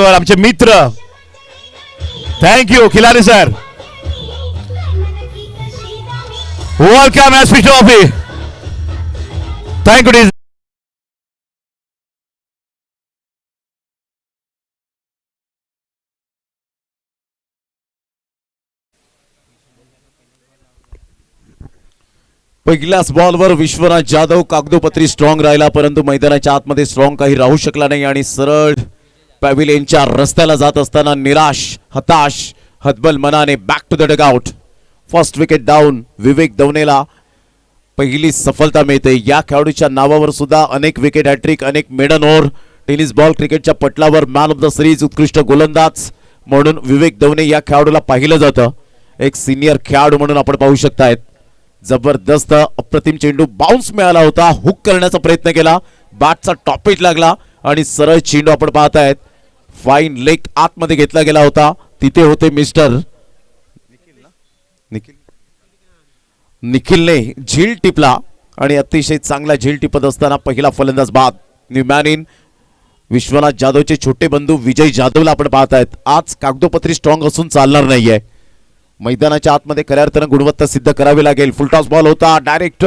मान्यवर आमचे मित्र. Thank you Khilari sir. Welcome SP trophy. Thank you. पहिल्याच बॉलवर विश्वनाथ जाधव कागदोपत्री स्ट्रॉंग राहिला, परंतु मैदानाच्या आतमध्ये स्ट्रॉंग काही राहू शकला नाही आणि सरळ पॅव्हिलियनच्या रस्त्याला जात असताना निराश, हताश, हतबल मनाने back to the dugout. First wicket down. Vivek दवनेला पहिली सफलता मिळते. या खेळाडूच्या नावावर सुद्धा अनेक विकेट हॅट्रिक, अनेक मेडन ओव्हर, टेनिस बॉल क्रिकेटच्या पटलावर मॅन ऑफ द सिरीज, उत्कृष्ट गोलंदाज म्हणून विवेक दवने या खेळाडूला पाहिलं जातं. एक सिनियर खेळाडू म्हणून आपण पाहू शकतायत. जबरदस्त अप्रतिम चेंडू बाउन्स मिळाला होता. हुक करण्याचा प्रयत्न केला, बॅटचा टॉपिट लागला आणि सरळ चेंडू आपण पाहतायत फाईन लेग आतमध्ये घेतला गेला होता. तिथे होते मिस्टर निखिलने झील टिपला आणि अतिशय चांगला झील टिपत असताना पहिला फलंदाज बाद. New man in. विश्वनाथ जाधवचे छोटे बंधू विजय जाधवला आपण पाहतायत. आज कागदोपत्री स्ट्रॉंग असून चालणार नाहीये. मैदानाच्या आतमध्ये खऱ्या अर्थानं गुणवत्ता सिद्ध करावी लागेल. फुलटॉस बॉल होता. डायरेक्ट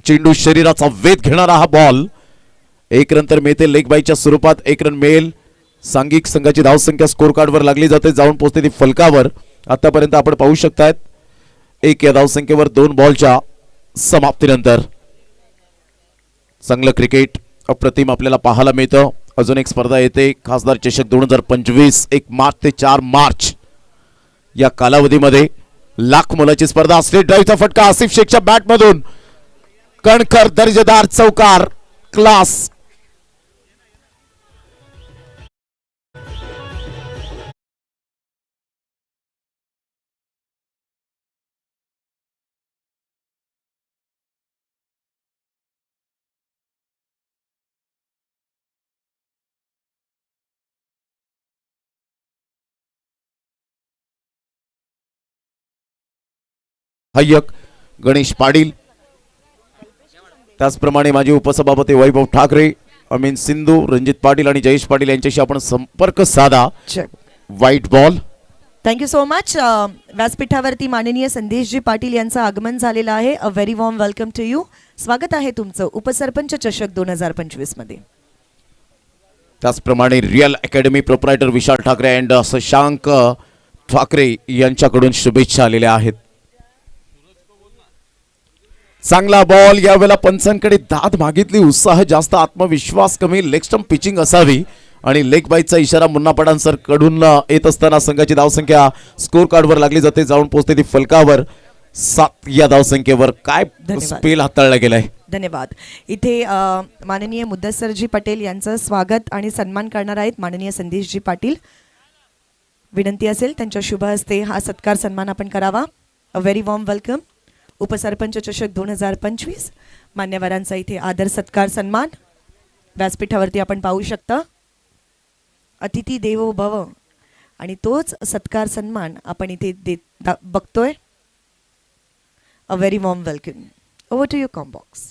चेंडू शरीराचा वेध घेणारा हा बॉल. एक रन तर मिळते लेग बाईच्या स्वरूपात. एक रन मिळेल. सांघिक संघाची धावसंख्या स्कोर कार्डवर लागली जाते, जाऊन पोहोचते ती फलकावर. आतापर्यंत आपण पाहू शकतायत एक या धावसंख्येवर 2 बॉलच्या समाप्तीनंतर. चांगलं क्रिकेट अप्रतिम आपल्याला पाहायला मिळतं. अजून एक स्पर्धा येते, खासदार चषक 2025. 1 मार्च ते 4 मार्च या कालावधीमध्ये लाख मोलाची स्पर्धा. स्ट्रेट ड्राईव्हचा फटका आसिफ शेखच्या बॅटमधून. कणखर दर्जेदार चौकार. क्लास. हय्यक गणेश पाटील, त्याचप्रमाणे माजी उपसभापती वैभव ठाकरे, अमीन सिंधू, रणजित पाटील आणि जयेश पाटील यांच्याशी आपण संपर्क साधा. White ball. Thank you so much. व्यासपीठावरती माननीय संदेशजी पाटील यांचं आगमन झालेलं आहे. A very warm welcome to you. स्वागत आहे तुमचं उपसरपंच चषक 2025 मध्ये. त्याचप्रमाणे real academy proprietor Vishal Thackeray and Shashank Thackeray यांच्याकडून शुभेच्छा आलेल्या आहेत. चांगला बॉल. यावेळेला पंचांकडे दाद मागितली, उत्साह जास्त, आत्मविश्वास कमी, लेग स्टंप पिचिंग असावी आणि लेग बाईचा इशारा मुन्ना पठाण सर कडून येत असताना संघाची धावसंख्या स्कोर कार्डवर लागली जाते, जाऊन पोहोचते ती फलकावर. 7 या धावसंख्येवर. काय स्पेल हाताळला गेलाय. धन्यवाद. इथे माननीय मुद्दसरजी पटेल यांचं स्वागत आणि सन्मान करणार आहेत माननीय संदेशजी पाटील. विनंती असेल त्यांच्या शुभ हस्ते हा सत्कार सन्मान आपण करावा. A very warm welcome. उपसरपंच चषक 2025 मान्यवरांचा इथे आदर सत्कार सन्मान व्यासपीठावरती आपण पाहू शकता. अतिथी देवो भव आणि तोच सत्कार सन्मान आपण इथे बघतोय. A very warm welcome. Over to your combox.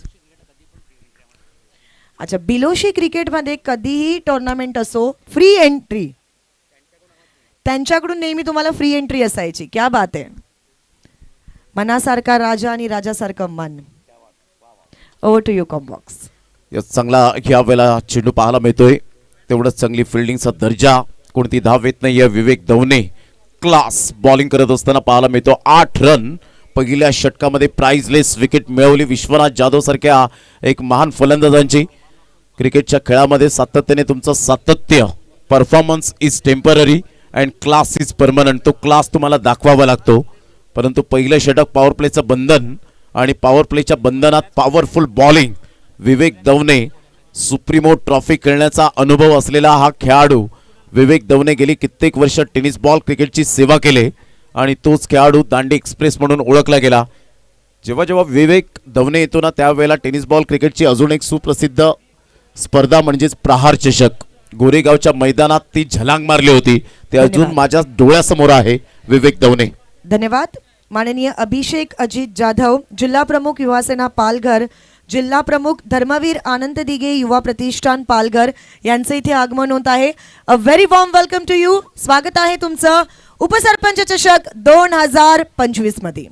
अच्छा, बिलोशी क्रिकेटमध्ये कधीही टुर्नामेंट असो, फ्री एंट्री त्यांच्याकडून नेहमी तुम्हाला फ्री एंट्री असायची. क्या बात आहे. मनासारखा राजा आणि राजासारखं मन. Over to you combox. चांगला या वेळेला चेंडू पाहायला मिळतोय. तेवढंच चांगली फिल्डिंगचा दर्जा. कोणती धाव येत नाहीये. विवेक दवने क्लास बॉलिंग करत असताना पाहायला मिळतो. 8 रन पहिल्या षटकामध्ये प्राइजलेस विकेट मिळवली विश्वनाथ जाधव सारख्या एक महान फलंदाजांची. क्रिकेटच्या खेळामध्ये सातत्याने तुमचं सातत्य, performance is temporary and class is permanent. तो क्लास तुम्हाला दाखवावा लागतो. परंतु पहिलं षटक पॉवर प्लेचं बंधन आणि पॉवर प्लेच्या बंधनात पॉवरफुल बॉलिंग. विवेक दवने सुप्रीमो ट्रॉफी खेळण्याचा अनुभव असलेला हा खेळाडू. विवेक दवने गेली कित्येक वर्ष टेनिस बॉल क्रिकेटची सेवा केले आणि तोच खेळाडू दांडी एक्सप्रेस म्हणून ओळखला गेला. जेव्हा जेव्हा विवेक दवने येतो ना, त्यावेळेला टेनिस बॉल क्रिकेटची अजून एक सुप्रसिद्ध स्पर्धा म्हणजेच प्रहार चषक गोरेगावच्या मैदानात ती झलांग मारली होती. ते अजून माझ्या डोळ्यासमोर आहे. विवेक दवने. धन्यवाद. माननीय अभिषेक अजित जाधव, जिल्हा प्रमुख युवासेना पालघर, जिल्हा प्रमुख धर्मवीर आनंद दिघे युवा प्रतिष्ठान पालघर यांचे इथे आगमन होत आहे. A very warm welcome to you. स्वागत आहे तुमचं उपसरपंच चषक 2025 मध्ये.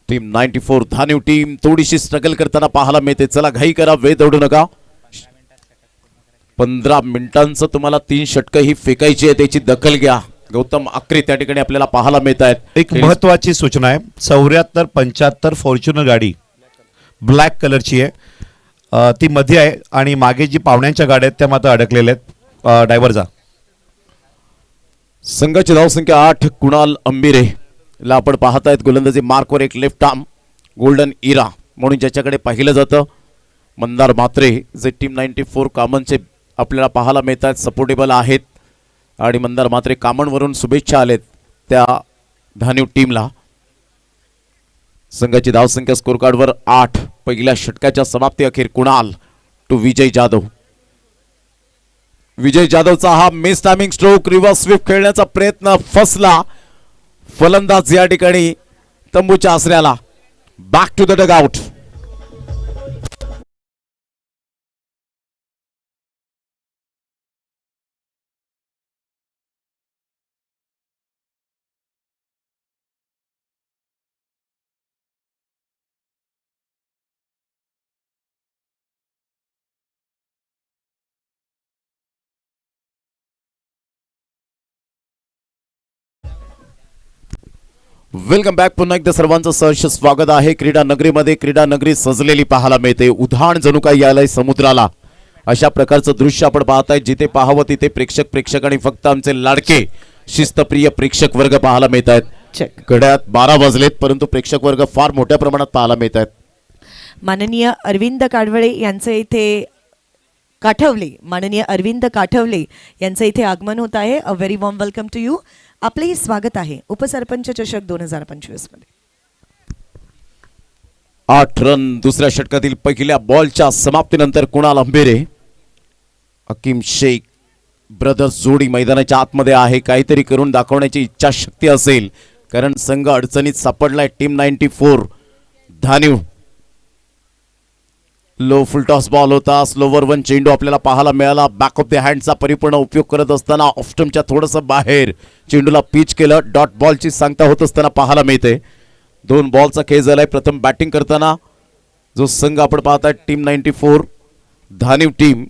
टीम 94 धानीव टीम थोडीशी स्ट्रगल करताना पाहायला मिळते. चला घाई करा, वेळ दौडू नका. 15 मिनिटांचं तुम्हाला 3 षटकं ही फेकायची आहे, त्याची दखल घ्या. गौतम आकरे त्या ठिकाणी आपल्याला पाहायला मिळत आहेत. एक महत्वाची सूचना आहे. 74-75 फॉर्च्युनर गाडी ब्लॅक कलरची आहे, ती मध्ये आहे आणि मागे जी पाहुण्यांच्या गाड्या आहेत त्या मात्र अडकलेल्या आहेत. ड्रायव्हरचा संघाची धावसंख्या 8. कुणाल अंबिरे ला आपण पाहत आहेत. गोलंदाजी मार्कवर एक लेफ्ट आर्म गोल्डन इरा म्हणून ज्याच्याकडे पाहिलं जातं. मंदार म्हात्रे जे टीम 94 कामनचे आपल्याला पाहायला मिळत आहेत, सपोर्टेबल आहेत. आणि मंदार म्हात्रे कामनवरून शुभेच्छा आलेत त्या धानीव टीमला. संघाची धावसंख्या स्कोर कार्डवर 8. पहिल्या षटकाच्या समाप्ती अखेर कुणाल टू विजय जाधव. विजय जाधवचा हा miss timing stroke, reverse sweep खेळण्याचा प्रयत्न फसला. फलंदाज या ठिकाणी तंबूच्या आसऱ्याला. Back to the dugout. Welcome back. पुन्हा एकदा सर्वांचं सहर्ष स्वागत आहे. क्रीडा नगरीमध्ये क्रीडा नगरी सजलेली पाहायला मिळते. उधाण जणू काही यायलाय समुद्राला. अशा प्रकारचं दृश्य आपण पाहताय. जिथे पाहावं तिथे प्रेक्षक आणि फक्त आमचे लाडके शिस्तप्रिय प्रेक्षक वर्ग पाहायला मिळत आहेत. घड्याळात 12 वाजलेत परंतु प्रेक्षक वर्ग फार मोठ्या प्रमाणात पाहायला मिळत आहेत. माननीय अरविंद काडवळे यांचे इथे माननीय अरविंद काठवले यांचं इथे आगमन होत आहे. A very warm welcome to you. आपलेही स्वागत आहे उपसरपंच चषक 2025 मध्ये. 8 रन दुसऱ्या षटकातील पहिल्या बॉलच्या समाप्तीनंतर कुणाल अंबेरे हकीम शेख ब्रदर्स जोडी मैदानाच्या आतमध्ये आहे. काहीतरी करून दाखवण्याची इच्छाशक्ती असेल कारण संघ अडचणीत सापडलाय. Team 94 Dhaniv. Low full toss ball होता. स्लोवर वन चेंडू आपल्याला पाहायला मिळाला. बॅक ऑफ द हँडचा परिपूर्ण उपयोग करत असताना ऑफस्टमच्या थोडंसं बाहेर चेंडूला पिच केलं. डॉट बॉलची सांगता होत असताना पाहायला मिळते. 2 बॉलचा खेळ झालाय. प्रथम बॅटिंग करताना जो संघ आपण पाहताय टीम 94 धानीव टीम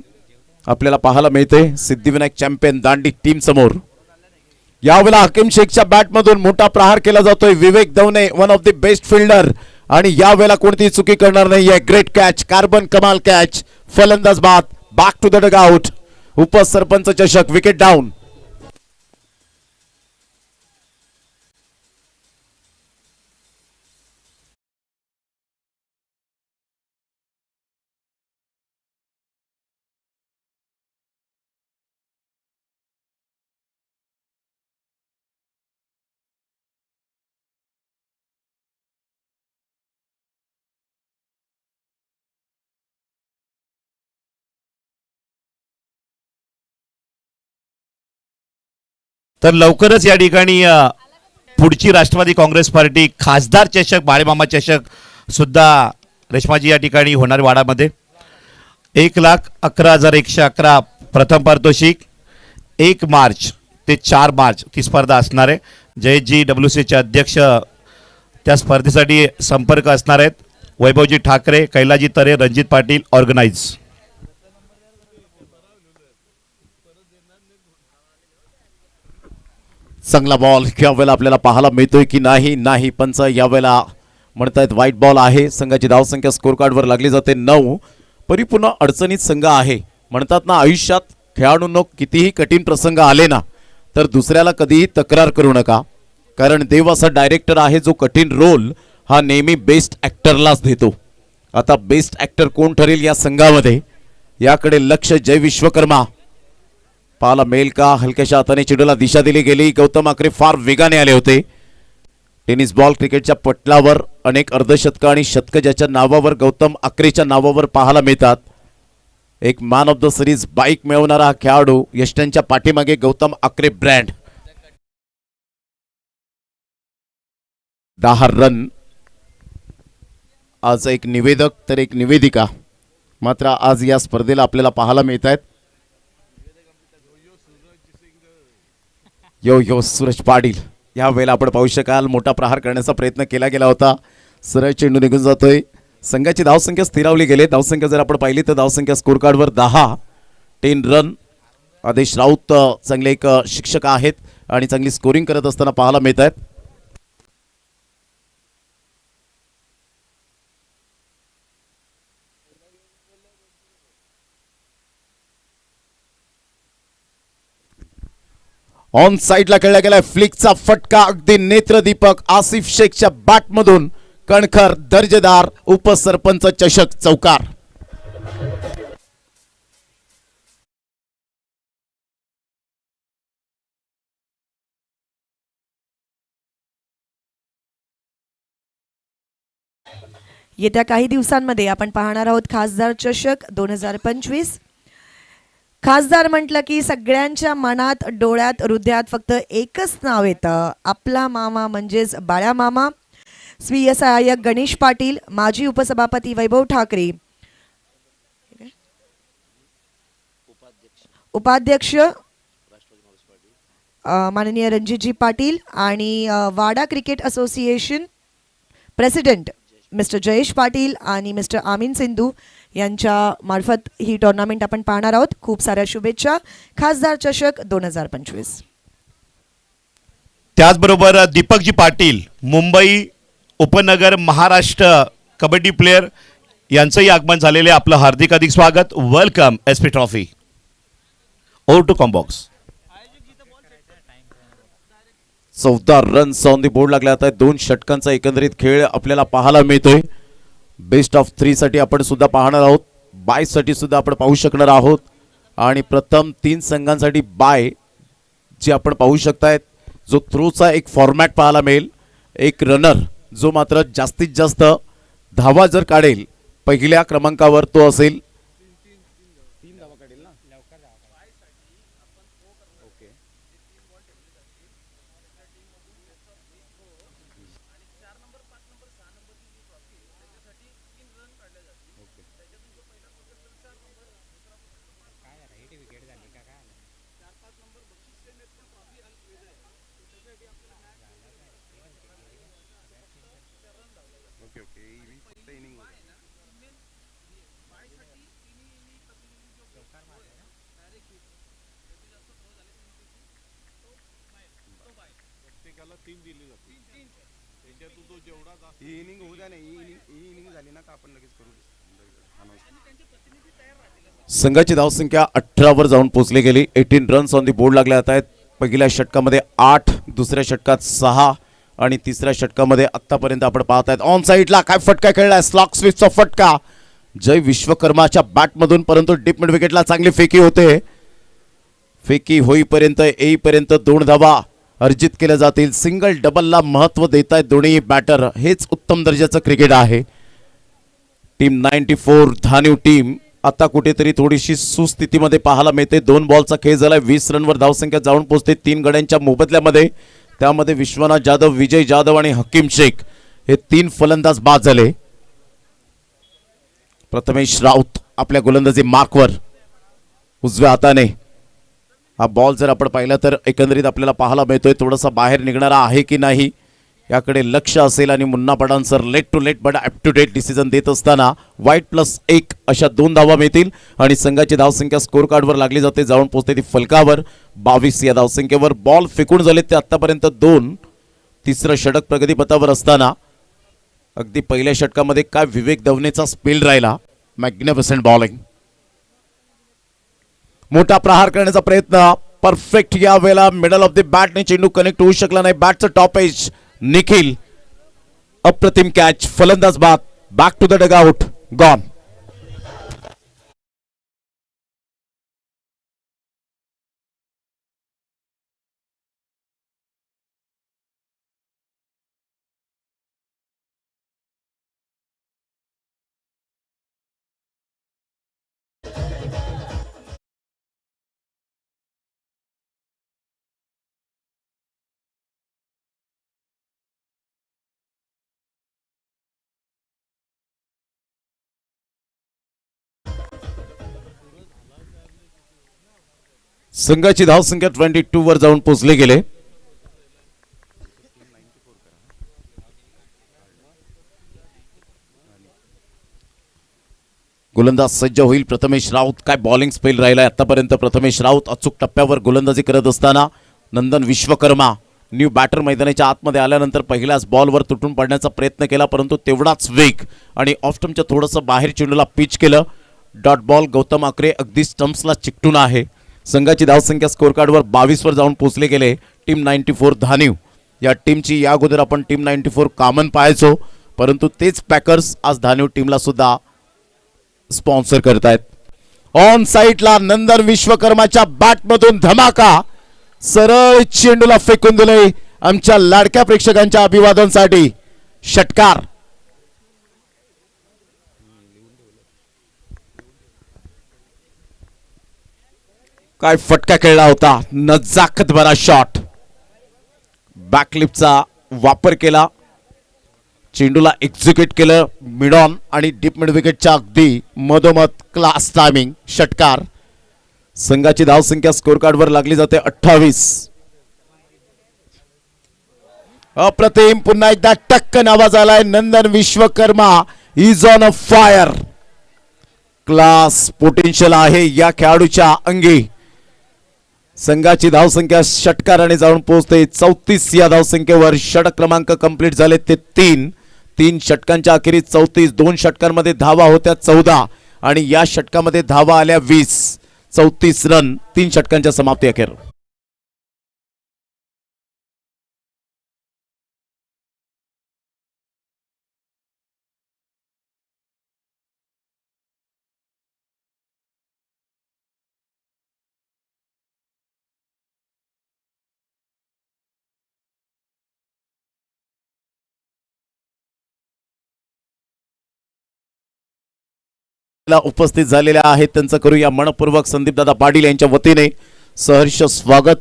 आपल्याला पाहायला मिळते. सिद्धिविनायक चॅम्पियन दांडी टीम समोर. यावेळेला हकीम शेखच्या बॅटमधून मोठा प्रहार केला जातोय. Vivek Davne one of the best fielder आणि यावेळेला कोणतीही चुकी करणार नाहीये. ग्रेट कॅच, कार्बन कमाल कॅच. फलंदाज बाद. Back to the dugout. उपसरपंच चषक विकेट डाऊन. तर लवकरच या ठिकाणी पुढची राष्ट्रवादी काँग्रेस पार्टी खासदार चषक, बाळेमामा चषक सुद्धा रेश्माजी या ठिकाणी होणार वाडामध्ये. 1,11,111 प्रथम पारितोषिक. 1 मार्च ते 4 मार्च ती स्पर्धा असणार आहे. जयजी WCचे अध्यक्ष त्या स्पर्धेसाठी संपर्क असणार आहेत. वैभवजी ठाकरे, कैलाजी तरे, रणजित पाटील ऑर्गनाइज. चांगला बॉल यावेळेला आपल्याला पाहायला मिळतोय की नाही. पंच यावेळेला म्हणतायत वाईट बॉल आहे. संघाची धावसंख्या स्कोर कार्डवर लागली जाते 9. परिपूर्ण अडचणीत संघ आहे. म्हणतात ना आयुष्यात खेळाडूंनो कितीही कठीण प्रसंग आले ना तर दुसऱ्याला कधीही तक्रार करू नका. कारण देव असा डायरेक्टर आहे जो कठीण रोल हा नेहमी बेस्ट ॲक्टरलाच देतो. आता बेस्ट ॲक्टर कोण ठरेल या संघामध्ये याकडे लक्ष जय विश्वकर्मा पाहायला मिळेल का. हलक्याशा हाताने चेंडूला दिशा दिली गेली. गौतम आकरे फार वेगाने आले होते. टेनिस बॉल क्रिकेटच्या पटलावर अनेक अर्धशतक आणि शतक ज्याच्या नावावर गौतम आकरेच्या नावावर पाहायला मिळतात. एक man of the series bike मिळवणारा खेळाडू. यष्टांच्या पाठीमागे गौतम आकरे ब्रँड. 10 रन आज एक निवेदक तर एक निवेदिका मात्र आज या स्पर्धेला आपल्याला पाहायला मिळत आहेत. यो सूरज पाटील या वेळेला आपण पाहू शकाल मोठा प्रहार करण्याचा प्रयत्न केला गेला होता. सरळ चेंडू निघून जातोय. संघाची धावसंख्या स्थिरावली गेली. धावसंख्या जर आपण पाहिली तर धावसंख्या स्कोर कार्डवर 10 रन. आदेश राऊत चांगले एक शिक्षक आहेत आणि चांगली स्कोरिंग करत असताना पाहायला मिळत आहेत. ऑन साइडला खेळला गेलाय फ्लिकचा फटका अगदी नेत्रदीपक आसिफ शेखच्या बॅटमधून कणखर दर्जेदार उपसरपंच चषक चौकार. येत्या काही दिवसांमध्ये आपण पाहणार आहोत खासदार चषक 2025. खासदार म्हटलं की सगळ्यांच्या मनात डोळ्यात हृदयात फक्त एकच नाव येतं, आपला मामा म्हणजेच बाळ्या मामा. स्वीय सहाय्यक गणेश पाटील, माजी उपसभापती वैभव ठाकरे, उपाध्यक्ष माननीय रणजितजी पाटील आणि Wada cricket association president mister Jayesh Patil आणि मिस्टर आमीन सिंधू यांच्या मार्फत ही टुर्नामेंट आपण पाहणार आहोत. खूप साऱ्या शुभेच्छा. खासदार चषक 2025. त्याचबरोबर दीपकजी पाटील, मुंबई उपनगर महाराष्ट्र कबड्डी प्लेयर यांचंही आगमन झालेले. आपलं हार्दिक अधिक स्वागत. Welcome SP trophy. Over to combox. 14 runs on the board लागले. आता 2 षटकांचा एकंदरीत खेळ आपल्याला पाहायला मिळतोय. बेस्ट ऑफ 3 साठी आपण सुद्धा पाहणार आहोत. बाय साठी सुद्धा आपण पाहू शकणार आहोत आणि प्रथम 3 संघांसाठी बाय जे आपण पाहू शकतायत. जो थ्रोचा एक फॉर्मॅट पाहायला मिळेल. एक रनर जो मात्र जास्तीत जास्त धावा जर काढेल पहिल्या क्रमांकावर तो असेल. संघाची धावसंख्या 18 वर जाऊन पोहोचली गेली. 18 रन्स ऑन दी बोर्ड लागले जात आहेत. पहिल्या षटकामध्ये 8, दुसऱ्या षटकात 6 आणि तिसऱ्या षटकामध्ये आतापर्यंत आपण पाहत आहेत. ऑन साइडला काय फटका खेळलाय. स्लॉक स्विपचा फटका जय विश्वकर्माच्या बॅटमधून, परंतु डीप मिड विकेटला चांगली फेकी होते. फेकी होईपर्यंत येईपर्यंत 2 धावा अर्जित केल्या जातील. सिंगल डबलला महत्व देत आहेत दोन्ही बॅटर. हेच उत्तम दर्जाचं क्रिकेट आहे. टीम 94 धानीव टीम आता कुठेतरी थोडीशी सुस्थितीमध्ये पाहायला मिळते. 2 बॉलचा खेळ झालाय. 20 रनवर धावसंख्या जाऊन पोहोचते 3 गड्यांच्या मोबदल्यामध्ये. त्यामध्ये विश्वनाथ जाधव, विजय जाधव आणि हकीम शेख हे 3 फलंदाज बाद झाले. प्रथमेश राऊत आपल्या गोलंदाजी मार्कवर उजव्या हाताने. हा बॉल जर आपण पाहिला तर एकंदरीत आपल्याला पाहायला मिळतोय थोडासा बाहेर निघणारा आहे की नाही याकडे लक्ष असेल आणि Munna Pathan sir late to late but up to date decision देत असताना वाईट +1 अशा 2 धावा मिळतील आणि संघाची धावसंख्या स्कोर कार्डवर लागली जाते. जाऊन पोहोचते ती फलकावर 22 या धावसंख्येवर. बॉल फेकून झाले ते आतापर्यंत 2. तिसरं षटक प्रगतीपथावर असताना अगदी पहिल्या षटकामध्ये काय विवेक दवनेचा स्पेल राहिला. Magnificent bowling. मोठा प्रहार करण्याचा प्रयत्न परफेक्ट. या वेळेला मिडल ऑफ द बॅटने चेंडू कनेक्ट होऊ शकला नाही. बॅटचं टॉप एज. निखिल अप्रतिम कॅच. फलंदाज बाद. Back to the dugout. Gone. संघाची धावसंख्या 22 वर जाऊन पोहोचले गेले. गोलंदाज सज्ज होईल. प्रथमेश राऊत काय बॉलिंग स्पेल राहिलाय आतापर्यंत. प्रथमेश राऊत अचूक टप्प्यावर गोलंदाजी करत असताना नंदन विश्वकर्मा न्यू बॅटर मैदानाच्या आतमध्ये आल्यानंतर पहिल्याच बॉलवर तुटून पडण्याचा प्रयत्न केला, परंतु तेवढाच वेग आणि ऑफ स्टंपच्या थोडंसं बाहेर चेंडूला पिच केलं. Dot ball. गौतम आकरे अगदी स्टंप्सला चिकटून आहे. संघाची धावसंख्या स्कोअर कार्डवर 22 वर जाऊन पोहोचले गेले. टीम 94 धानीव या टीमची या अगोदर आपण टीम 94 कॉमन पाहायचो, परंतु तेच पॅकर्स आज धानीव टीमला सुद्धा स्पॉन्सर करतायत. ऑन साईडला नंदन विश्वकर्माच्या बॅटमधून धमाका. सरळ चेंडूला फेकून दिले. आमच्या लाडक्या प्रेक्षकांच्या अभिवादनासाठी षटकार. काय फटका खेळला होता. नजाकत भरा शॉट. बॅकलिपचा वापर केला. चेंडूला एक्झिक्यूट केलं मिड ऑन आणि डीप मिड विकेटच्या अगदी मधोमध. Class timing. षटकार. संघाची धावसंख्या स्कोअर कार्डवर लागली जाते 28. अप्रतिम. पुन्हा एकदा टक्कन आवाज आलाय. Nandan Vishwakarma is on a fire. Class potential आहे या खेळाडूच्या अंगी. संघाची धावसंख्या षटकाराने जाऊन पोहोचते 34 या धावसंख्येवर. षटक क्रमांक कंप्लीट झाले ते 3 षटकांच्या अखेरीस 34. 2 षटकांमध्ये धावा होत्या 14 आणि या षटकामध्ये धावा आल्या 20. 34 रन 3 षटकांच्या समाप्ती अखेर. उपस्थित झालेल्या आहेत त्यांचं करूया मनपूर्वक संदीपदादा पाटील यांच्या वतीने सहर्ष स्वागत.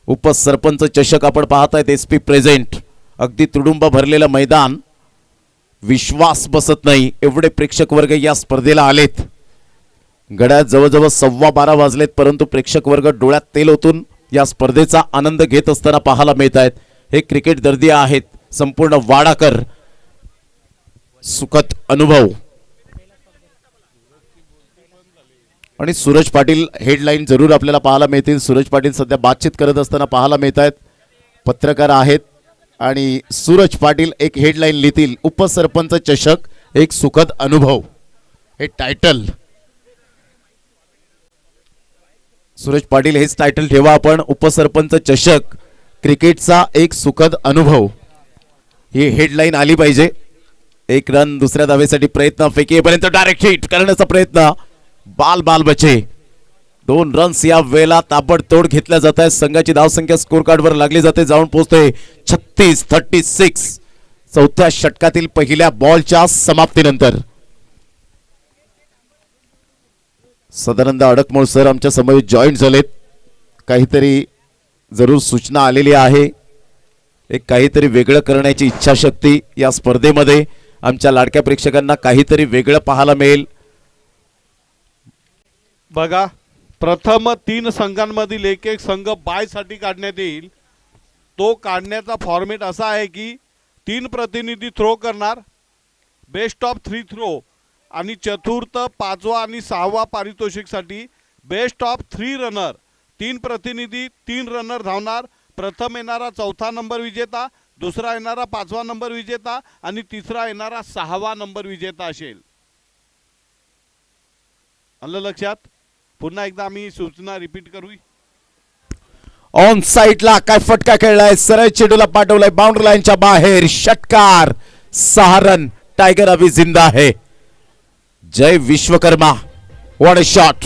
उपसरपंच चषक आपण पाहतायत. SP present. अगदी तुडुंब भरलेलं मैदान. विश्वास बसत नाही एवढे प्रेक्षक वर्ग या स्पर्धेला आलेत. घड्याळ जवळजवळ 12:15 वाजलेत, परंतु प्रेक्षक वर्ग डोळ्यात तेल ओतून या स्पर्धेचा आनंद घेत असताना पाहायला मिळत आहेत. हे क्रिकेट दर्दी आहेत. संपूर्ण वाडाकर. सुखद अनुभव. आणि सूरज पाटील हेडलाईन जरूर आपल्याला पाहायला मिळतील. सूरज पाटील सध्या बातचीत करत असताना पाहायला मिळत आहेत. पत्रकार आहेत आणि सूरज पाटील एक हेडलाईन लिहितील. उपसरपंच चषक एक सुखद अनुभव. हे टायटल सूरज पाटील हेच टायटल ठेवा आपण. उपसरपंच चषक क्रिकेटचा एक सुखद अनुभव. ही हेडलाईन आली पाहिजे. 1 रन दुसऱ्या धावेसाठी प्रयत्न. फेकीपर्यंत डायरेक्ट हिट करण्याचा प्रयत्न. बाल बचे. 2 रन्स या वेळेला ताबडतोड घेतल्या जात आहेत. संघाची धावसंख्या स्कोअर कार्डवर लागली जाते. जाऊन पोहोचते 36. चौथ्या षटकातील पहिल्या बॉलच्या समाप्तीनंतर. सदानंद अडकमोळ सर आमच्या समोर जॉईन झालेत. काहीतरी जरूर सूचना आलेली आहे. एक काहीतरी वेगळं करण्याची इच्छाशक्ती या स्पर्धेमध्ये. आमच्या लाडक्या प्रेक्षकांना काहीतरी वेगळं पाहायला मिळेल. बघा, प्रथम 3 संघांमधील एक संघ बाय साठी काढण्यात येईल. तो काढण्याचा फॉर्मेट असा आहे की 3 प्रतिनिधी थ्रो करणार. बेस्ट ऑफ 3 थ्रो आणि चतुर्थ, 5वा आणि 6वा पारितोषिकसाठी बेस्ट ऑफ 3 रनर. 3 प्रतिनिधी 3 रनर धावणार. प्रथम येणारा 4था नंबर विजेता, दुसरा येणारा 5वा नंबर विजेता आणि तिसरा येणारा 6वा नंबर विजेता असेल. आलं लक्षात? पुन्हा एकदा आम्ही सूचना रिपीट करू. ऑन साईडला काय फटका खेळलाय. सरळ चेंडूला पाठवलाय बाउंड्री लाईनच्या बाहेर. षटकार. 6 रन. टायगर अभी जिंदा है. जय विश्वकर्मा. What a shot.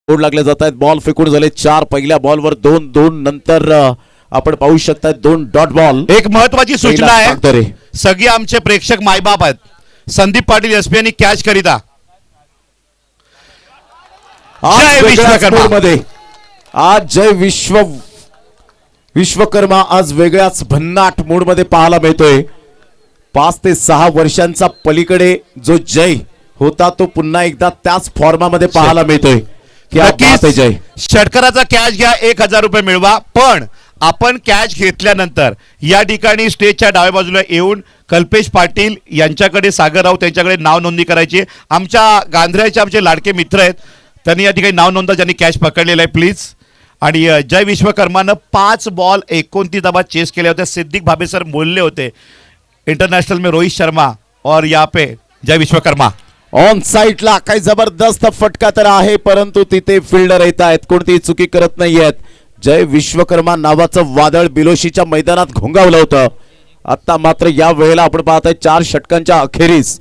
लागले जात आहेत. बॉल फेकून झाले 4. पहिल्या बॉलवर 2 नंतर आपण पाहू शकता 2 डॉट बॉल. एक महत्वाची सूचना आहे. सगळे आमचे प्रेक्षक मायबाप आहेत. संदीप पाटील SP यांनी कॅच करिता. मध्ये आज जय विश्वकर्मा आज वेगळ्याच भन्नाट मूड मध्ये पाहायला मिळतोय. 5 ते 6 वर्षांचा पलीकडे जो जय होता तो पुन्हा एकदा त्याच फॉर्मामध्ये पाहायला मिळतोय. क्या बात आहे जय. षटकराचा कॅच घ्या, 1000 रुपये मिळवा. पण आपण कॅच घेतल्यानंतर या ठिकाणी स्टेजच्या डाव्या बाजूला येऊन कल्पेश पाटील यांच्याकडे, सागर राऊत यांच्याकडे नाव नोंदणी करायची. आमच्या गांधऱ्याचे आमचे लाडके मित्र आहेत, त्यांनी या ठिकाणी नाव नोंदा ज्यांनी कॅच पकडलेलं आहे प्लीज. आणि जय विश्वकर्मानं 5 बॉल 29 धावा चेस केले होते. सिद्दीक भाबे सर बोलले होते इंटरनेशनल में रोहित शर्मा और यहाँ पे जय विश्वकर्मा. ऑन साईडला काही जबरदस्त फटका तर आहे, परंतु तिथे फिल्डर येत आहेत, कोणतीही चुकी करत नाहीयेत. जय विश्वकर्मा नावाचं वादळ बिलोशीच्या मैदानात घोंगावलं होतं. आता मात्र या वेळेला आपण पाहतोय 4 षटकांच्या अखेरीस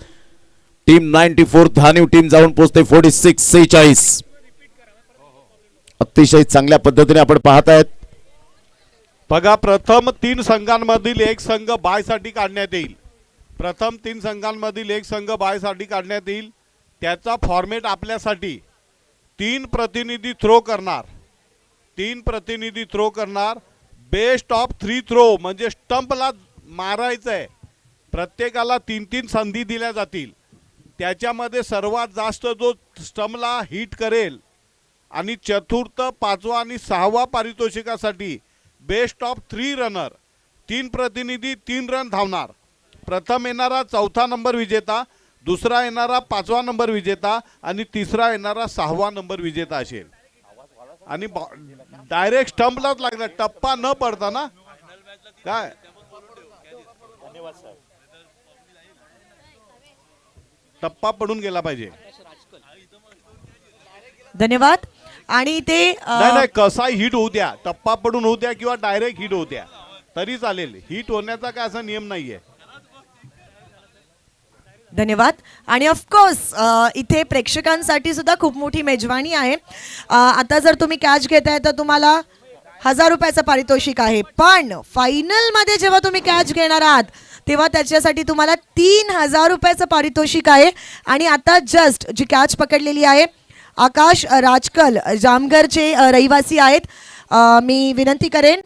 टीम 94 धानीव टीम जाऊन पोहोचते 46-46. अतिशय चांगल्या पद्धतीने आपण पाहतायत. बघा, प्रथम 3 संघांमधील एक संघ बायसाठी काढण्यात येईल. प्रथम 3 संघांमधील एक संघ बायसाठी काढण्यात येईल. त्याचा फॉर्मेट आपल्यासाठी 3 प्रतिनिधी थ्रो करणार. 3 प्रतिनिधी थ्रो करणार. बेस्ट ऑफ 3 थ्रो म्हणजे स्टंपला मारायचं आहे. प्रत्येकाला 3-3 संधी दिल्या जातील. त्याच्यामध्ये सर्वात जास्त जो स्टंपला हिट करेल आणि चतुर्थ, 5वा आणि 6वा पारितोषिकासाठी बेस्ट ऑफ 3 रनर, 3 प्रतिनिधी 3 रन धावणार. प्रथम येणारा 4था नंबर विजेता, दुसरा येणारा 5वा नंबर विजेता आणि तिसरा येणारा 6वा नंबर विजेता असेल. आणि डायरेक्ट स्टंपलाच लागणार, टप्पा न पडता ना. काय टप्पा पडून गेला पाहिजे. धन्यवाद. आणि ते नाही, कसाही हिट होऊ द्या, टप्पा पडून होऊ द्या किंवा डायरेक्ट हिट होऊ द्या तरी चालेल. हिट होण्याचा काय असा नियम नाहीये. धन्यवाद. आणि ऑफकोर्स इथे प्रेक्षकांसाठी सुद्धा खूप मोठी मेजवानी आहे. आता जर तुम्ही कॅच घेताय तर तुम्हाला 1000 रुपयाचं पारितोषिक आहे. पण फायनल मध्ये जेव्हा तुम्ही कॅच घेणार आहात तेव्हा त्याच्यासाठी तुम्हाला 3000 रुपयाचं पारितोषिक आहे. आणि आता जस्ट जी कॅच पकडलेली आहे आकाश राजकल, जामघरचे रहिवासी आहेत. मी विनंती करेन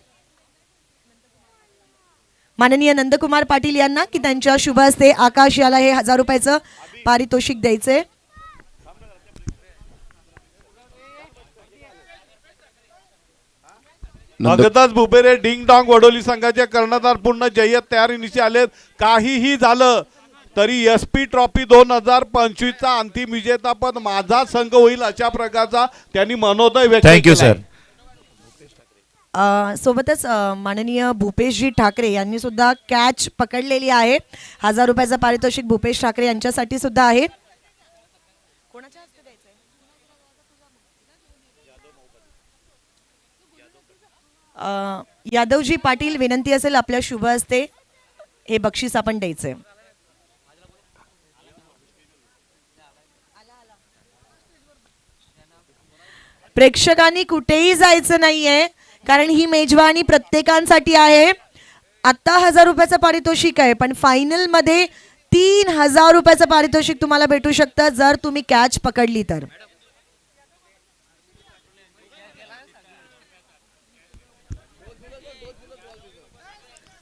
माननीय नंदकुमार पाटील यांना की त्यांच्या शुभ हस्ते आकाश याला हे 1000 रुपयाचं पारितोषिक द्यायचे. भगतदास बुबेरे डिंग डॉंग वडोली संघाचे कर्णधार पूर्ण जय्यत तयारीनिशी आलेत. काहीही झालं तरी SP ट्रॉफी 2025चा अंतिम विजेतापद माझा संघ होईल अशा प्रकारचा त्यांनी मनोदय व्यक्त केला. Thank you sir. सोबतच माननीय भूपेशजी ठाकरे यांनी सुद्धा कॅच पकडलेली आहे. 1000 रुपयाचं पारितोषिक भूपेश ठाकरे यांच्यासाठी सुद्धा आहे. यादवजी पाटील, विनंती असेल आपल्या शुभ हस्ते हे बक्षीस आपण द्यायचंय. प्रेक्षकांनी कुठेही जायचं नाहीये, कारण ही मेजवानी प्रत्येकांसाठी आहे. आता 1000 रुपयाचं पारितोषिक आहे, पण फायनल मध्ये 3000 रुपयाचं पारितोषिक तुम्हाला भेटू शकतं जर तुम्ही कॅच पकडली तर.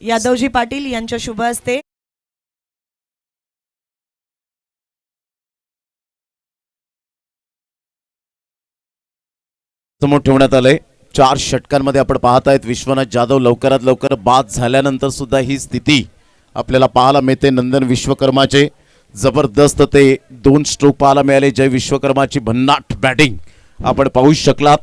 यादवजी पाटील यांच्या शुभ हस्ते समोर ठेवण्यात आलंय. 4 षटकांमध्ये आपण पाहत आहेत विश्वनाथ जाधव लवकरात लवकर बाद झाल्यानंतर सुद्धा ही स्थिती आपल्याला पाहायला मिळते. नंदन विश्वकर्माचे जबरदस्त ते 2 स्ट्रोक पाहायला मिळाले. जय विश्वकर्माची भन्नाट बॅटिंग आपण पाहू शकलात.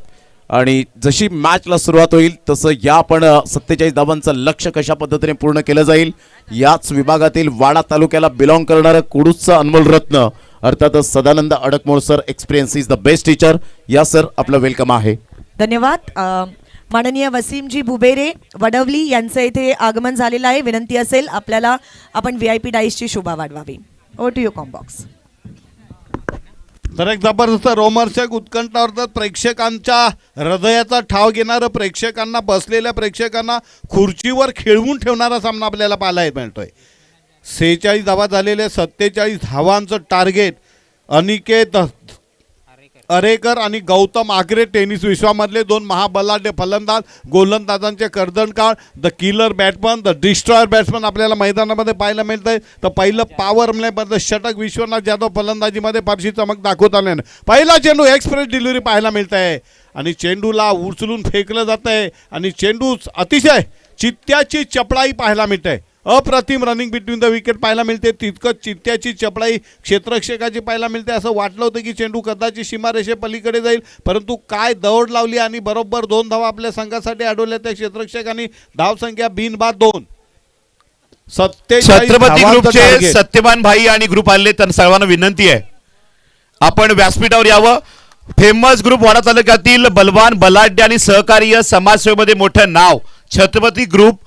आणि जशी मॅचला सुरुवात होईल तसं या आपण 47 धावांचं लक्ष्य कशा पद्धतीने पूर्ण केलं जाईल. याच विभागातील वाडा तालुक्याला बिलॉंग करणारं कुडूसचं अनमोल रत्न अर्थातच Sadanand Adakmod sir, experience is the best teacher. या सर आपलं वेलकम आहे. धन्यवाद. माननीय वसीमजी बुबेरे वडवली यांचं इथे आगमन झालेलं आहे. विनंती असेल आपल्याला आपण VIP डाईसची शोभा वाढवावी. Over to you combox. तर एक जबरदस्त रोमर्षक उत्कंठावर तर प्रेक्षकांच्या हृदयाचा ठाव घेणारं, प्रेक्षकांना, बसलेल्या प्रेक्षकांना खुर्चीवर खेळवून ठेवणारा सामना आपल्याला पाहायला मिळतोय. 46 धावा झालेले, 47 धावांचं टार्गेट. अनिकेत अरेकर आणि गौतम आगरे टेनिस विश्वामधले दोन महाबलाढ्य फलंदाज, गोलंदाजांचे कर्दनकाळ, the killer batsman, the destroyer batsman आपल्याला मैदानामध्ये पाहायला मिळतंय. तर पहिलं पॉवर प्लेमध्ये षटक विश्वनाथ जाधव फलंदाजीमध्ये फारशी चमक दाखवत आले. पहिला चेंडू एक्सप्रेस डिलिव्हरी पाहायला मिळत आहे आणि चेंडूला उचलून फेकलं जात आहे आणि चेंडू अतिशय चित्त्याची चपळाई पाहायला मिळते. अप्रतिम रनिंग बिटवीन द विकेट पाहायला मिळते. तितकं चित्त्याची चपळाई क्षेत्ररक्षकाची पाहायला मिळते. असं वाटलं होतं की चेंडू कदाचित सीमारेषे पलीकडे जाईल, परंतु काय दौड लावली आणि बरोबर 2 धावा आपल्या संघासाठी अडवल्या त्या क्षेत्ररक्षकांनी. धावसंख्या बिनबाद 2. 47 छत्रपती धावांचं ग्रुपचे target. सत्यवान भाई आणि ग्रुप आले तर सर्वांना विनंती आहे आपण व्यासपीठावर यावं. फेमस ग्रुप वाडा तालुक्यातील बलवान, बलाढ्य आणि सहकार्य समाजसेवेमध्ये मोठं नाव छत्रपती ग्रुप.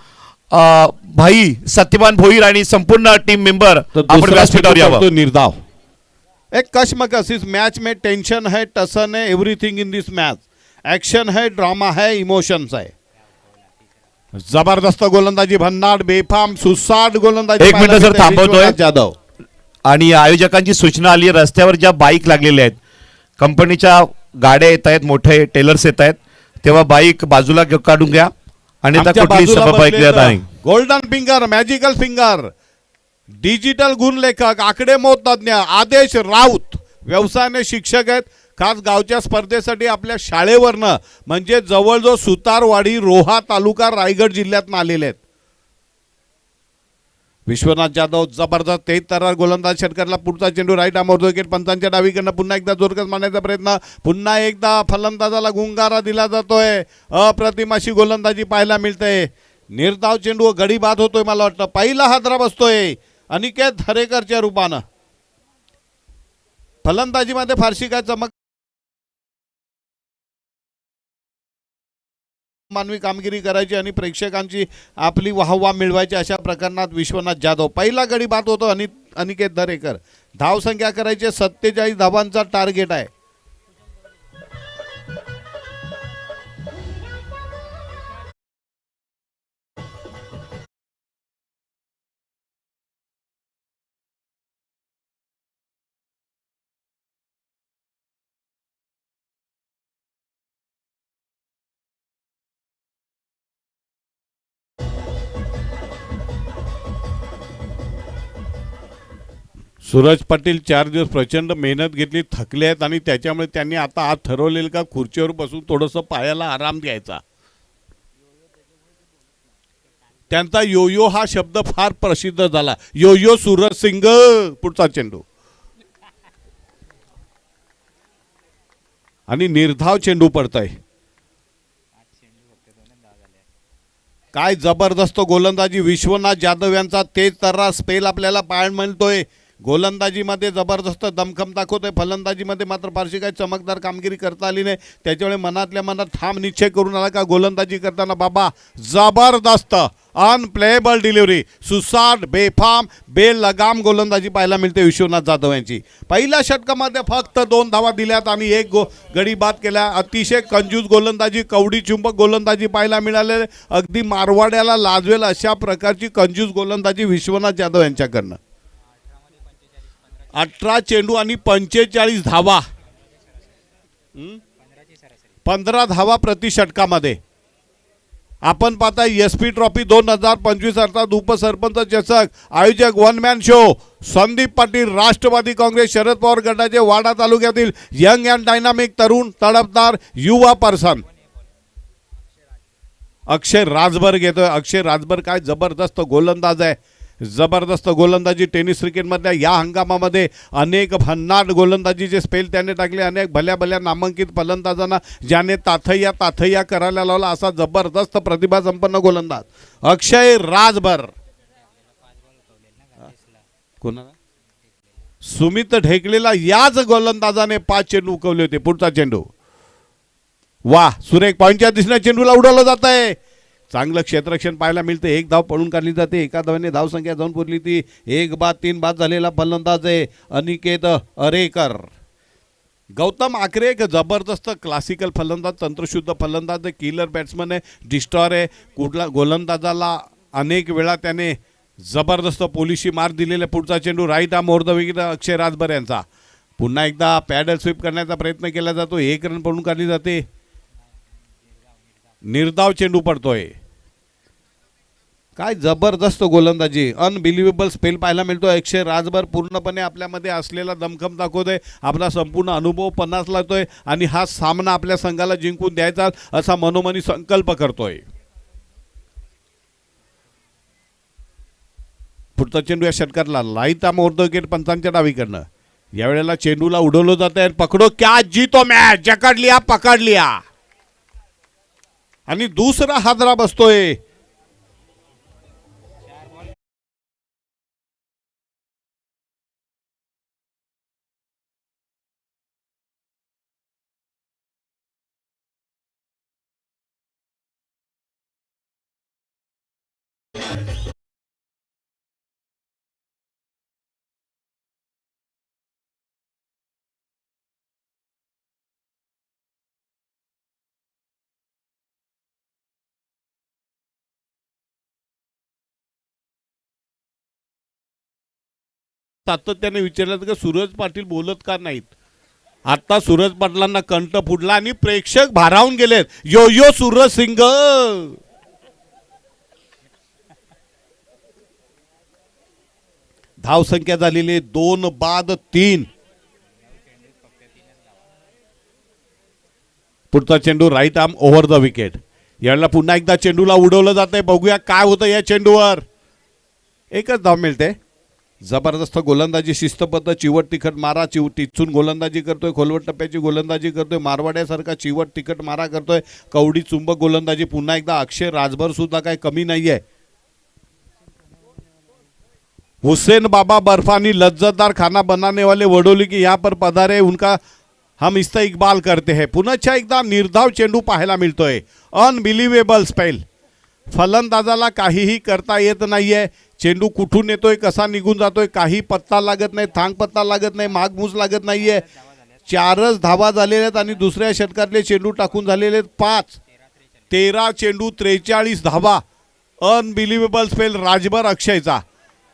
भाई सत्यवान भोईर आणि संपूर्ण टीम मेंबर तो आपण दूसरा व्यासपीठावर चेंडू यावं. करतो निर्धाव. एक कश्मकश. इस मैच में टेंशन है, टसन है, everything in this match. Action है, ड्रामा है, इमोशंस है. जबरदस्त गोलंदाजी, भन्नाट, बेफाम, सुसाट गोलंदाजी. एक मिनिट सर, थांबवतोय. विश्वनाथ जाधव. आणि आयोजकांची सूचना आली आहे, रस्त्यावर ज्या बाईक लागलेल्या आहेत, कंपनीच्या गाड्या येत आहेत, मोठे टेलर्स येत आहेत, तेव्हा बाईक बाजूला काढून घ्या आणि त्या आमच्या कुठली बाजूला सभा ऐकली जात नाही. Golden finger, magical finger, digital गुण लेखक, आकडेमोड तज्ञ आदेश राऊत व्यवसायाने शिक्षक आहेत. खास गावच्या स्पर्धेसाठी आपल्या शाळेवरनं म्हणजे जवळजवळ सुतारवाडी, रोहा तालुका, रायगड जिल्ह्यातून आलेले आहेत. विश्वनाथ जाधव जबरदस्त तेज तर्रार गोलंदाज. षटकरला पुढचा चेंडू राईट आमोर विकेट. पंचांच्या डावीकडनं पुन्हा एकदा जोरकस मारण्याचा प्रयत्न. पुन्हा एकदा फलंदाजाला गुंगारा दिला जातोय. अप्रतिम अशी गोलंदाजी पाहायला मिळते. निर्धाव चेंडू गडी बाद होतोय. मला वाटतं पहिला हादरा बसतोय अनिकेत हरेकरच्या रूपानं. फलंदाजीमध्ये फारशी काय चमक मानवी कामगिरी करायची आणि प्रेक्षकांची आपली वाहवा मिळवायची अशा प्रकरणात विश्वनाथ जाधव. पहिला गडी बाद होतो अनिकेत दरेकर. धावसंख्या करायचे 47 धावांचा टार्गेट आहे. सूरज पाटील 4 दिवस प्रचंड मेहनत घेतली, थकले आहेत आणि त्याच्यामुळे त्यांनी आता आज ठरवलेलं का खुर्चीवर बसून थोडंसं पायाला आराम द्यायचा. त्यांचा योयो हा शब्द फार प्रसिद्ध झाला. योयो सूरज सिंग. पुढचा चेंडू आणि निर्धाव चेंडू पडतोय. काय जबरदस्त गोलंदाजी विश्वनाथ जाधव यांचा. तेज तर्रार स्पेल आपल्याला पाहायला मिळतोय. गोलंदाजीमध्ये जबरदस्त दमखम दाखवतोय. फलंदाजीमध्ये मात्र फारशी काही चमकदार कामगिरी करता आली नाही. त्याच्यामुळे मनातल्या मनात ठाम निश्चय करून आला का गोलंदाजी करताना बाबा जबरदस्त अनप्लेएबल डिलिव्हरी, सुसाट, बेफाम, बेलगाम गोलंदाजी पाहायला मिळते विश्वनाथ जाधव यांची. पहिल्या षटकामध्ये फक्त 2 धावा दिल्यात आणि एक गडी बाद केला. अतिशय कंजूस गोलंदाजी, कवडी चुंबक गोलंदाजी पाहायला मिळाले. अगदी मारवाड्याला लाजवेल अशा प्रकारची कंजूस गोलंदाजी विश्वनाथ जाधव यांच्याकडनं. 18 चेंडू आणि 45 धावा. 15 धावा प्रति षटकामध्ये. आपण पाहता SP ट्रॉफी 2025 अर्थात उपसरपंच चषक. आयोजक one man show Sandeep Patil, Rashtrawadi Congress Sharad Pawar गटाचे वाडा तालुक्यातील यंग अँड डायनामिक तरुण तडफदार युवा पर्सन अक्षय राजभर घेतोय. अक्षय राजभर काय जबरदस्त गोलंदाज आहे. जबरदस्त गोलंदाजी टेनिस क्रिकेटमधल्या या हंगामामध्ये अनेक भन्नाट गोलंदाजीचे स्पेल त्याने टाकले. अनेक भल्या भल्या नामांकित फलंदाजांना ज्याने ताथय्या करायला लावला असा जबरदस्त प्रतिभा संपन्न गोलंदाज अक्षय राजभर. कोणाला? सुमित ढेकलेला याच गोलंदाजाने 5 चेंडू उकवले होते. पुढचा चेंडू वा सुरेख पॉईंटच्या दिशेने चेंडूला उडवलं जात आहे. चांगलं क्षेत्ररक्षण पाहायला मिळतं. 1 धाव पळून काढली जाते. एका धावाने धावसंख्या जाऊन पुरली ती 1 बाद 3 बाद झालेला फलंदाज आहे अनिकेत अरेकर. गौतम आकरे एक जबरदस्त क्लासिकल फलंदाज, तंत्रशुद्ध फलंदाज, किलर बॅट्समन आहे, डिस्ट्रॉयर आहे. कुठला गोलंदाजाला अनेक वेळा त्याने जबरदस्त पोलिशी मार दिलेला. पुढचा चेंडू right arm over the wicket Akshay Rajbhar यांचा. पुन्हा एकदा पॅडल स्वीप करण्याचा प्रयत्न केला जातो. 1 रन पडून काढली जाते. निर्धाव चेंडू पडतोय. काय जबरदस्त गोलंदाजी, अनबिलिव्हेबल स्पेल पाहायला मिळतो. अक्षय राजभर पूर्णपणे आपल्यामध्ये असलेला दमखम दाखवतोय. आपला संपूर्ण अनुभव 50 लागतोय आणि हा सामना आपल्या संघाला जिंकून द्यायचा असा मनोमनी संकल्प करतोय. पुढचा चेंडू या षटकातला लाईत मोर्द विकेट पंचांच्या डावीकडनं. यावेळेला चेंडूला उडवलं जात आहे. पकडो क्या जीतो मॅच, जकड लिया पकड लिया आणि दुसरा हादरा बसतोय. सातत्याने विचारलं का सूरज पाटील बोलत का नाहीत. आता सूरज पाटलांना कंठ फुटला आणि प्रेक्षक भारावून गेलेत. यो यो सूरज सिंग. धाव संख्या झालेली 2 बाद 3. पुढचा चेंडू right arm over the wicket. यावेळेला पुन्हा एकदा चेंडूला उडवलं जातंय. बघूया काय होतं या चेंडूवर. एकच धाव मिळते. जबरदस्त गोलंदाजी, शिस्तबद्ध, चिवट तिखट मारा, टिचून गोलंदाजी करतोय. खोलवट टप्प्याची गोलंदाजी करतोय. मारवाड्यासारखा चिवट तिखट मारा करतोय. कवडी चुंबक गोलंदाजी. पुन्हा एकदा अक्षय राजभर सुद्धा काय कमी नाहीये. हुसैन बाबा बर्फानी लज्जतदार खाना बनाने वाले वडोली की यहाँ पर पधारे, उनका हम इसका इकबाल करते हैं. पुन्हा एकदा निर्धाव चेंडू पाहायला मिळतोय. Unbelievable spell. फलंदाजाला काहीही करता येत नाहीये. चेंडू कुठून येतोय, कसा निघून जातोय, काही पत्ता लागत नाही, थांग पत्ता लागत नाही, मागमूस लागत नाहीये. 4च धावा झालेल्या आहेत आणि दुसऱ्या षटकातले चेंडू टाकून झालेले आहेत 5. 13 चेंडू 43 धावा. अनबिलिव्हेबल स्पेल राजभर अक्षयचा.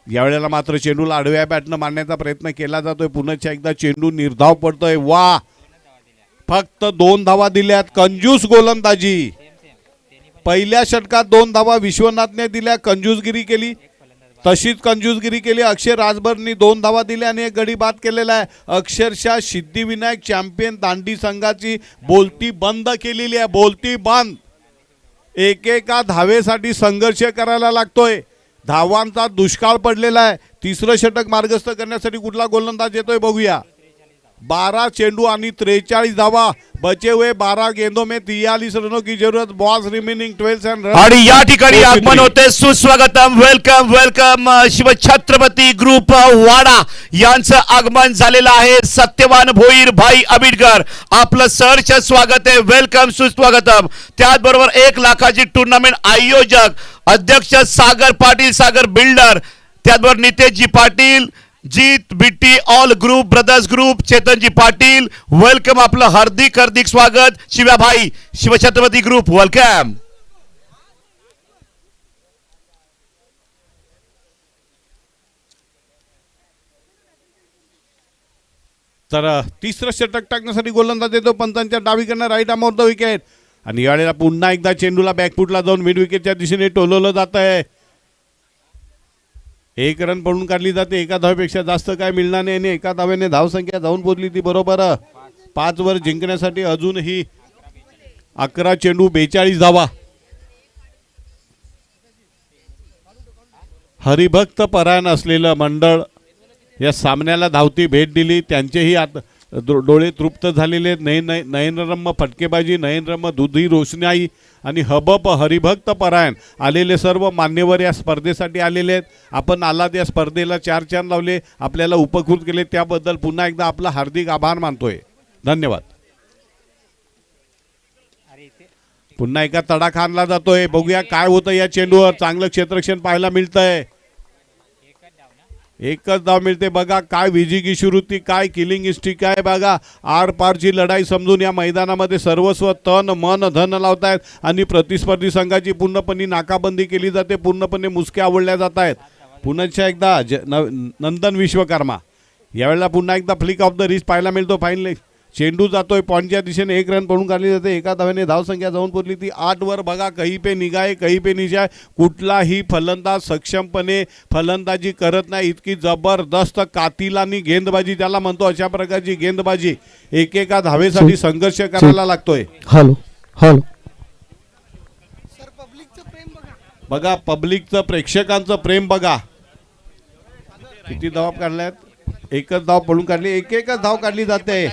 यावेळेला मात्र चेंडूला आडव्या बॅटनं मारण्याचा प्रयत्न केला जातोय. पुन्हा एकदा चेंडू निर्धाव पडतोय. वा, फक्त 2 धावा दिल्यात. कंजूस गोलंदाजी. पहिल्या षटकात 2 धावा विश्वनाथने दिल्या, कंजूसगिरी केली. तशीच कंजूसगिरी केली अक्षय राजभरनी. 2 धावा दिल्या आणि एक गडी बाद केलेला आहे. अक्षरशः सिद्धिविनायक चॅम्पियन दांडी संघाची बोलती बंद केलेली आहे. बोलती बंद. एकेका धावेसाठी संघर्ष करायला लागतोय. धावांचा दुष्काळ पडलेला आहे. तिसरं षटक मार्गस्थ करण्यासाठी कुठला गोलंदाज येतोय बघूया. 12 चेंडू आणि 43 धावा. बचे हुए 12 गेंदों में 43 रनों की जरूरत. Balls remaining 12 run. आणि या ठिकाणी आगमन होते. सुस्वागतम, वेलकम वेलकम. शिवछत्रपती ग्रुप वाडा यांचं आगमन झालेलं आहे. सत्यवान भोईर भाई आबिडकर, आपलं सहर्ष स्वागत आहे. वेलकम, सुस्वागतम. त्याचबरोबर 1 लाखाची टुर्नामेंट आयोजक अध्यक्ष सागर पाटील, सागर बिल्डर. त्याचबरोबर नितेशजी Patil, Jeet Bitti all group, brothers group, चेतनजी पाटील. वेलकम, आपलं हार्दिक हार्दिक स्वागत. Shivabhai, Shivchhatrapati group, welcome. तर तिसरं षटक टाकण्यासाठी गोलंदाज येतो पंचांच्या डावीकडनं right arm over the wicket. आणि यावेळेला पुन्हा एकदा चेंडूला बॅकफुटला जाऊन मिड विकेटच्या दिशेने टोलवलं जात आहे. 1 रन पडून काढली जाते. एका धावेपेक्षा जास्त काय मिळणार नाही आणि एका धावेने धावसंख्या जाऊन पोहोचली ती बरोबर 5 वर जिंकण्यासाठी अजूनही 11 चेंडू 42 धावा. हरिभक्त परायण असलेलं मंडळ या सामन्याला धावती भेट दिली. त्यांचेही डोळे तृप्त झालेले. नयनरम्य फटकेबाजी, नयनरम्य दुधी रोषणाई आणि हबप हरिभक्त परायण आलेले सर्व मान्यवर या स्पर्धेसाठी आलेले आहेत. आपण आलात या स्पर्धेला 4 चांद लावले, आपल्याला उपकृत केले, त्याबद्दल पुन्हा एकदा आपला हार्दिक आभार मानतोय. धन्यवाद. पुन्हा एका तडाखा आणला जातोय. बघूया काय होतं या चेंडूवर. चांगलं क्षेत्ररक्षण पाहायला मिळतंय. एकच धाव मिळते. बघा काय विजिगीषुवृत्ती, काय किलिंग स्टिक आहे. बघा आर पारची लढाई समजून या मैदानामध्ये सर्वस्व तन मन धन लावतायत आणि प्रतिस्पर्धी संघाची पूर्णपणे नाकाबंदी केली जाते. पूर्णपणे मुसक्या आवडल्या जात आहेत. पुन्हा एकदा नंदन विश्वकर्मा यावेळेला पुन्हा एकदा फ्लिक ऑफ द रिस्ट पाहायला मिळतो. फाईनल चेंडू जातोय पॉईंटच्या दिशेने, 1 रन पडून काढली जाते. एका धावेने धावसंख्या जाऊन पोचली ती 8 वर. बघा कहीं पे निगाहे कहीं पे निशाय, कुठलाही फलंदाज सक्षमपणे फलंदाजी करत नाही. इतकी जबरदस्त कातिलानी गेंदबाजी त्याला म्हणतो, अशा प्रकारची गेंदबाजी एकेका धावेसाठी संघर्ष करायला लागतोय. हॅलो हॅलो बघा पब्लिकचं प्रेक्षकांचं प्रेम बघा. किती धाव काढल्यात, एकच धाव पडून काढली, एकच धाव काढली जाते.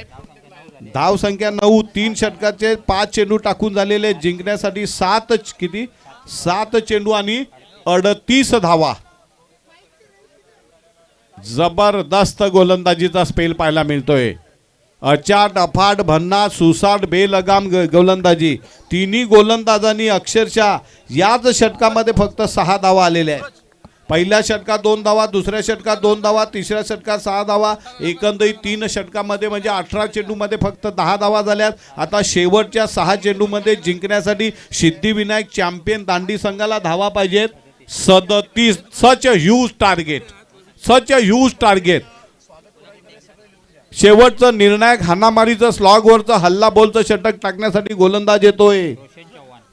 धाव संख्या 9, 3 षटकाचे 5 चेंडू टाकून झालेले. जिंकण्यासाठी 7 चेंडू आणि 38 धावा. जबरदस्त गोलंदाजीचा स्पेल पाहायला मिळतोय. अचाट अफाट भन्नाट सुसाट बेलगाम गोलंदाजी. तिन्ही गोलंदाजांनी अक्षरशः याच षटकामध्ये फक्त 6 धावा आलेल्या आहेत. पहिल्या षटकात 2 धावा, दुसऱ्या षटकात 2 धावा, तिसऱ्या षटकात 6 धावा. एकंदरीत 3 षटकामध्ये म्हणजे 18 चेंडूमध्ये फक्त 10 धावा झाल्यात. आता शेवटच्या 6 चेंडूमध्ये जिंकण्यासाठी सिद्धिविनायक चॅम्पियन दांडी संघाला धावा पाहिजेत 37. Such a huge target, such a huge target. शेवटचं निर्णायक हाणामारीचं स्लॉगवरचं हल्ला बोलचं षटक टाकण्यासाठी गोलंदाज येतोय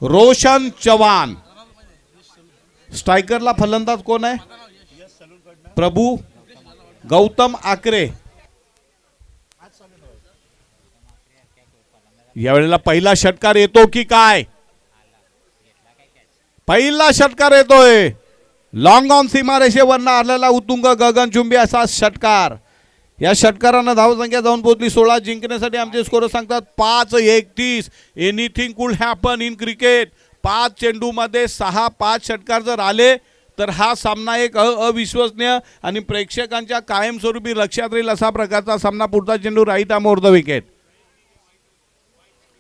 रोशन चव्हाण. स्ट्रायकरला फलंदाज कोण आहे? प्रभू गौतम आकरे. यावेळेला पहिला षटकार येतो की काय? पहिला षटकार येतोय. लॉंग ऑन सीमारेषेवरनं आलेला उतुंग गगनचुंबी असा षटकार. या षटकारानं धावसंख्या जाऊन पोहोचली 16. जिंकण्यासाठी आमचे स्कोर सांगतात 5-31. एनिथिंग कुड हॅपन इन क्रिकेट. 5 चेंडूमध्ये 6-5 षटकार जर आले तर हा सामना एक अविश्वसनीय आणि प्रेक्षकांच्या कायमस्वरूपी लक्षात राहील असा प्रकारचा सामना. पुढचा चेंडू right arm over the wicket.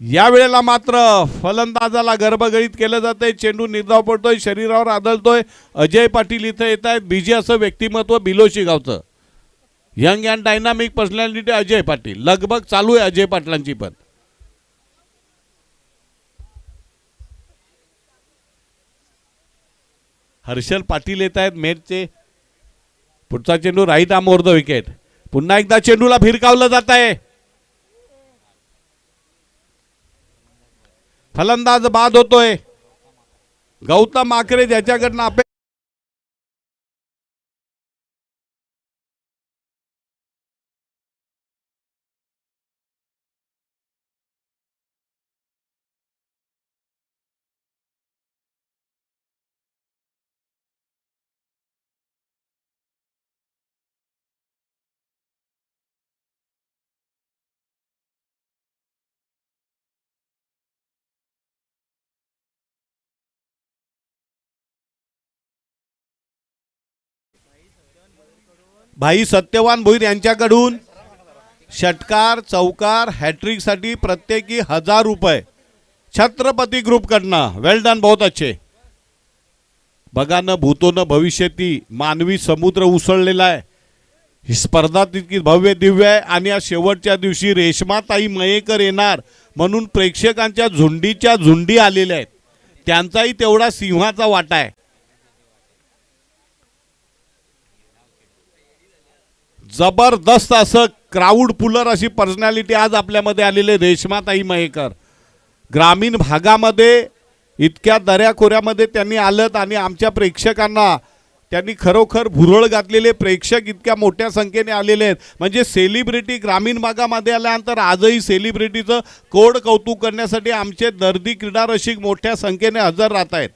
यावेळेला मात्र फलंदाजाला गर्भगळीत केलं जातंय. चेंडू निर्धाव पडतोय, शरीरावर आदळतोय. अजय पाटील इथं येत आहेत. बीजी असं व्यक्तिमत्व बिलोशी गावचं. Young and dynamic personality Ajay Patil. लगबग चालू आहे अजय पाटलांची पण. हर्षल पाटील येत आहेत मेरचे. पुढचा चेंडू right arm over the wicket. पुन्हा एकदा चेंडूला फिरकावलं जात आहे. फलंदाज बाद होतोय. गौतम आकरे ज्याच्याकडनं भाई सत्यवान भोईर यांच्याकडून षटकार चौकार हॅट्रिक साठी प्रत्येकी 1000 रुपये छत्रपती ग्रुप कडनं. वेल डन, बहुत अच्छे. बघा न भूतो न भविष्यती मानवी समुद्र उसळलेला आहे. ही स्पर्धा तितकी भव्य दिव्य आहे आणि या शेवटच्या दिवशी रेश्माताई मयेकर येणार म्हणून प्रेक्षकांच्या झुंडीच्या झुंडी आलेल्या आहेत. त्यांचाही तेवढा सिंहाचा वाटा आहे. जबरदस्त असं क्राऊड पुलर अशी पर्सनॅलिटी आज आपल्यामध्ये आलेले रेश्माताई मयेकर. ग्रामीण भागामध्ये इतक्या दऱ्याखोऱ्यामध्ये त्यांनी आलत आणि आमच्या प्रेक्षकांना त्यांनी खरोखर भुरळ घातलेले प्रेक्षक इतक्या मोठ्या संख्येने आलेले आहेत. म्हणजे सेलिब्रिटी ग्रामीण भागामध्ये आल्यानंतर आजही सेलिब्रिटीचं कोड कौतुक करण्यासाठी आमचे दर्दी क्रीडा रसिक मोठ्या संख्येने हजर राहत आहेत.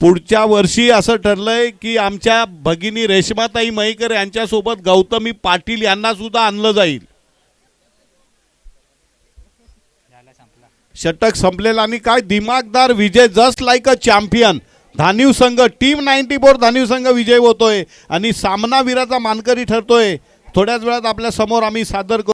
पुढच्या वर्षी असं ठरलंय की आमच्या भगिनी रेश्माताई मयेकर यांच्यासोबत गौतमी पाटील यांना सुद्धा आणलं जाईल. षटक संपलेला आणि काय दिमागदार विजय, just like a champion. Dhaniv संघ टीम 94 धानिव संघ विजय होतोय आणि सामनावीराचा मानकरी ठरतोय. थोड्याच वेळात आपल्या समोर आम्ही सादर